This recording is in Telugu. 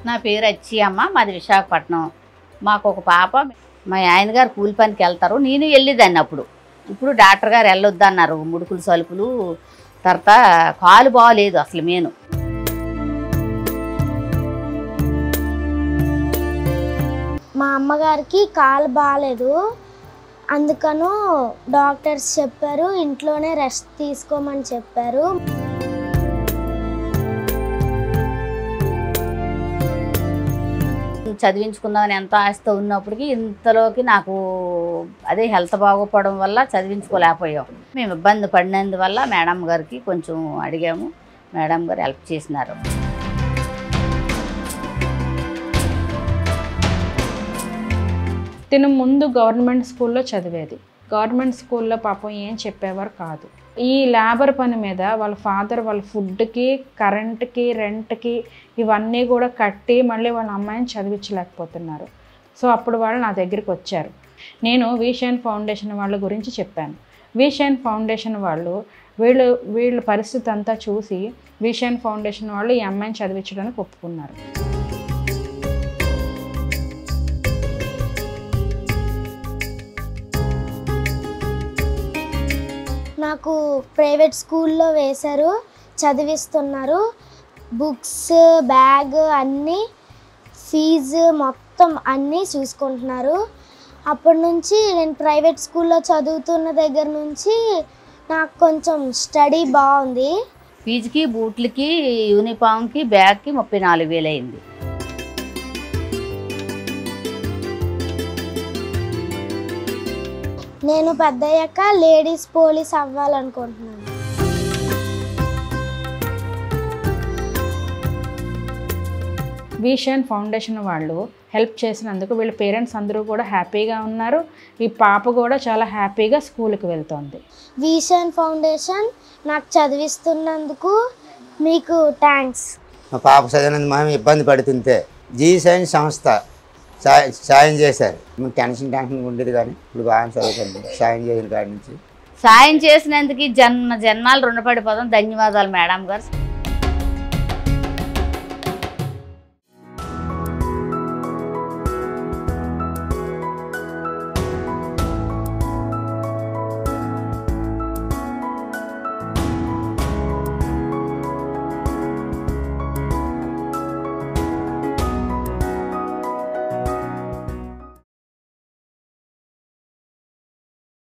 నా పేరు అమ్మ, మాది విశాఖపట్నం. మాకు ఒక పాప. మా ఆయన గారు కూలి పనికి వెళ్తారు, నేను వెళ్ళేదాన్ని అప్పుడు. ఇప్పుడు డాక్టర్ గారు వెళ్ళొద్దన్నారు, ముడుకులు సలుపులు, తర్వాత కాలు బాగలేదు అసలు మేను. మా అమ్మగారికి కాలు బాగాలేదు, అందుకను డాక్టర్స్ చెప్పారు ఇంట్లోనే రెస్ట్ తీసుకోమని చెప్పారు. చదివించుకుందామని ఎంతో ఆశతో ఉన్నప్పటికీ ఇంతలోకి నాకు అదే హెల్త్ బాగోపోవడం వల్ల చదివించుకోలేకపోయాం. మేము ఇబ్బంది పడినందువల్ల మేడం గారికి కొంచెం అడిగాము, మేడం గారు హెల్ప్ చేసినారు. తిను ముందు గవర్నమెంట్ స్కూల్లో చదివేది. గవర్నమెంట్ స్కూల్లో పాపం ఏం చెప్పేవారు కాదు. ఈ లేబర్ పని మీద వాళ్ళ ఫాదర్ వాళ్ళ ఫుడ్కి, కరెంట్కి, రెంట్కి ఇవన్నీ కూడా కట్టి మళ్ళీ వాళ్ళ అమ్మాయిని చదివించలేకపోతున్నారు. సో అప్పుడు వాళ్ళు నా దగ్గరికి వచ్చారు. నేను విషన్ ఫౌండేషన్ వాళ్ళ గురించి చెప్పాను. విషన్ ఫౌండేషన్ వాళ్ళు వీళ్ళ పరిస్థితి అంతా చూసి విషన్ ఫౌండేషన్ వాళ్ళు ఈ అమ్మాయిని చదివించడానికి ఒప్పుకున్నారు. నాకు ప్రైవేట్ స్కూల్లో వేశారు, చదివిస్తున్నారు. బుక్స్, బ్యాగ్ అన్నీ, ఫీజు మొత్తం అన్నీ చూసుకుంటున్నారు. అప్పటి నుంచి నేను ప్రైవేట్ స్కూల్లో చదువుతున్న దగ్గర నుంచి నాకు కొంచెం స్టడీ బాగుంది. ఫీజుకి, బూట్లకి, యూనిఫామ్కి, బ్యాగ్కి 34,000 అయింది. నేను పెద్దయ్యాక లేడీస్ పోలీస్ అవ్వాలనుకుంటున్నాను. విషన్ ఫౌండేషన్ వాళ్ళు హెల్ప్ చేసినందుకు వీళ్ళ పేరెంట్స్ అందరూ కూడా హ్యాపీగా ఉన్నారు. ఈ పాప కూడా చాలా హ్యాపీగా స్కూల్కి వెళ్తుంది. విషన్ ఫౌండేషన్ నాకు చదివిస్తున్నందుకు మీకు థ్యాంక్స్. మా పాప చదివినందుకు మేము ఇబ్బంది పడుతుంటే జీసైన్ సంస్థ సాయం చేశారు. మేము టెన్షన్ ఉండేది, కానీ ఇప్పుడు బాగా చదువుతుంది సాయం చేసిన కాడి నుంచి. సాయం చేసినందుకు జన్మాలు రుణపడిపోతాం. ధన్యవాదాలు మేడం గారు.